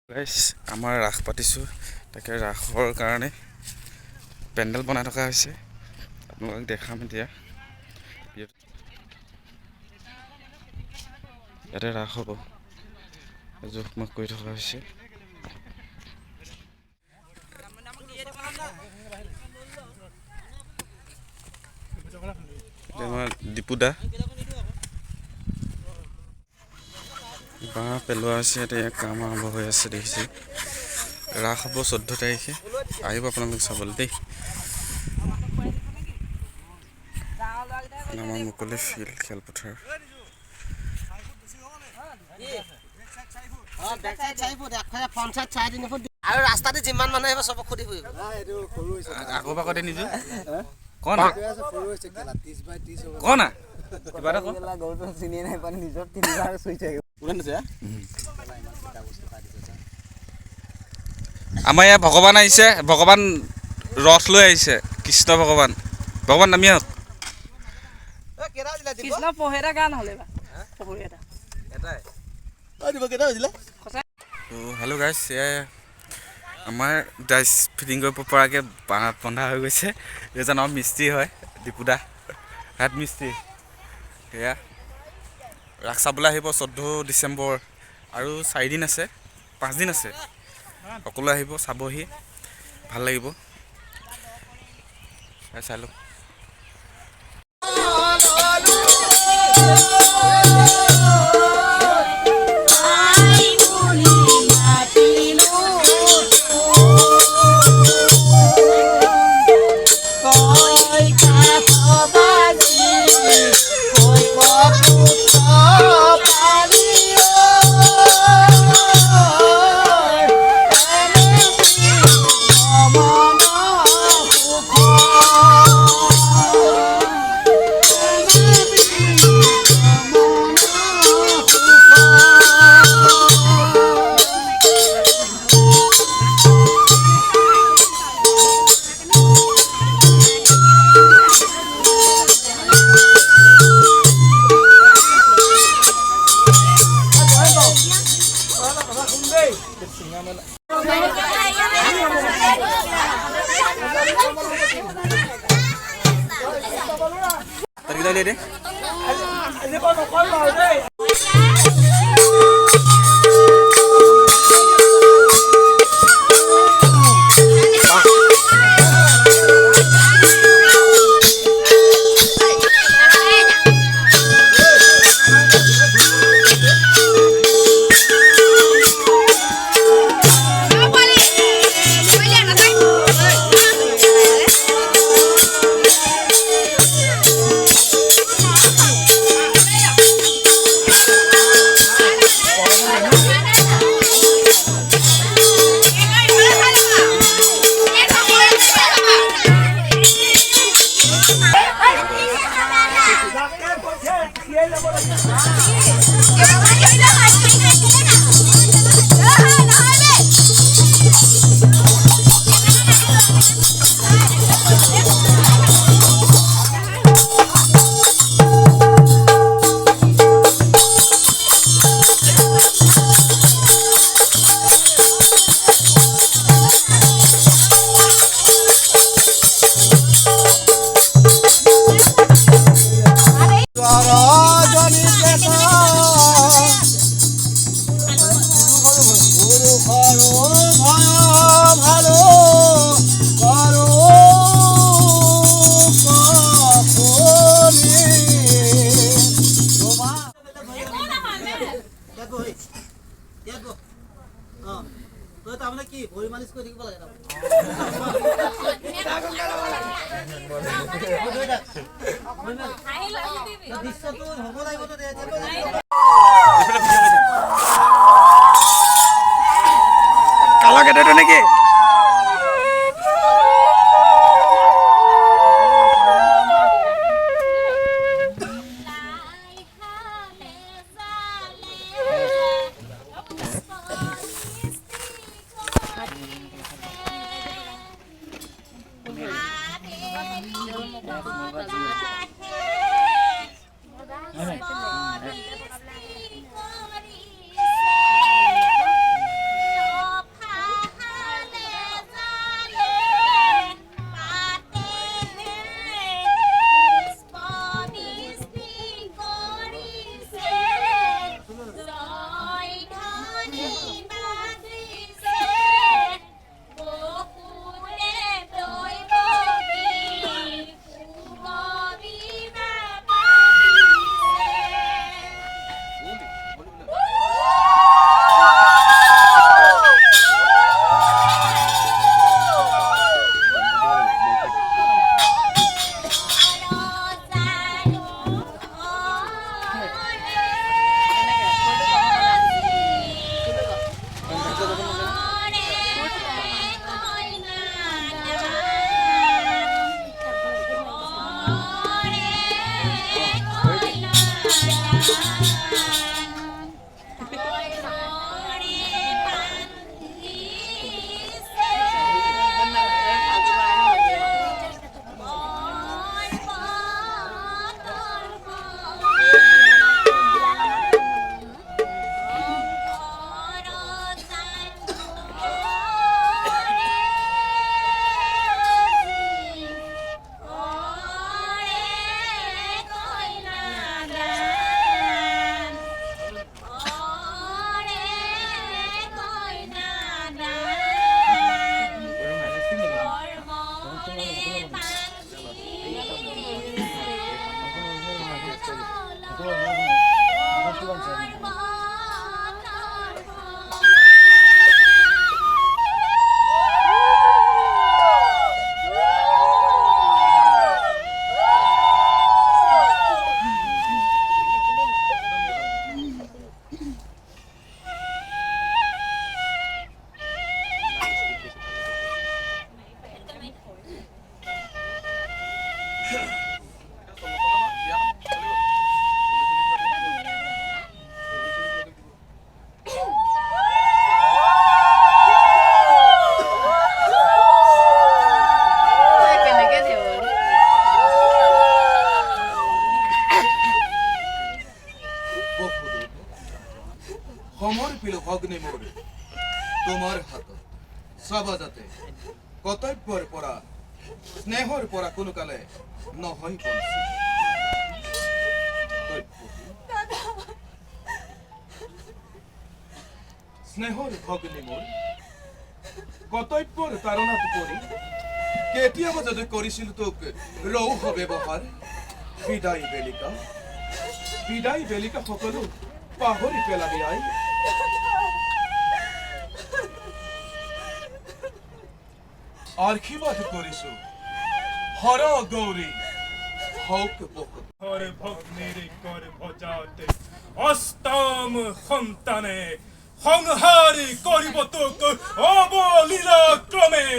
গাইছ আমাৰ ৰাস পাতিছোঁ তাকে ৰাসৰ কাৰণে পেণ্ডেল বনাই থকা হৈছে আপোনালোকক দেখাম এতিয়া ইয়াতে ৰাস হ'ব জোখ-মাখ কৰি থকা হৈছে আমাৰ দীপুদা বাঁহ পেলোৱা হৈছে এতিয়া কাম আৰম্ভ হৈ আছে দেখিছে ৰাস হ'ব 14 তাৰিখে আহিব আপোনালোক চাবলৈ দেই আমাৰ মুকলি ফিল্ড খেলপথাৰ আৰু ৰাস্তাতে যিমান মানুহ আহিব চবক সুধি ফুৰিব আকৌ বাকতে নিছো কোন কোন কিবা এটা গৰুটো চিনি নাই পানি নিজৰ তিনিবাৰ চুইছে আমাৰ ইয়াত ভগৱান আহিছে ভগৱান ৰথ লৈ আহিছে কৃষ্ণ ভগৱান ভগৱান নামি আহক কৃষ্ণ পহেৰা গান হলে বা পহেৰা এটাই ঐ দিব কেটা হৈছিলে হেল্ল' গাইছ আমাৰ ডাইচ ফিটিং কৰিব পৰাকৈ বন্ধা হৈ গৈছে এজন আমাৰ মিস্ত্ৰী হয় দীপুদা হাত মিস্ত্ৰী সেয়া ৰাস চাবলৈ আহিব 14 ডিচেম্বৰ আৰু 4 দিন আছে 5 দিন আছে সকলো আহিব চাবহি ভাল লাগিব চাই লওক Tadi kita lihat deh. কি ভৰি মালিশ কৰি দিব লাগে কালা কেটেটো নেকি ভগ্নী মোৰ তোমাৰ হাতত চাবা যাতে কৰ্তব্যৰ পৰা স্নেহৰ পৰা কোনো কালে নহয় বঞ্চিত। স্নেহৰ ভগ্নী মোৰ কৰ্তব্যৰ তাৰণাত পৰি কেতিয়াবা যদি কৰিছিল তোক ৰৌহ ব্যৱহাৰ, বিদায় বেলিকা সকলো পাহৰি পেলাবি আই। আশীৰ্বাদ কৰিছো হৰ গৌৰী হওক বহুত। হৰ ভগ্নীৰ গৰ্ভজাতে অষ্টম সন্তানে সংহাৰী কৰিব তোক অবলীলা ক্ৰমে।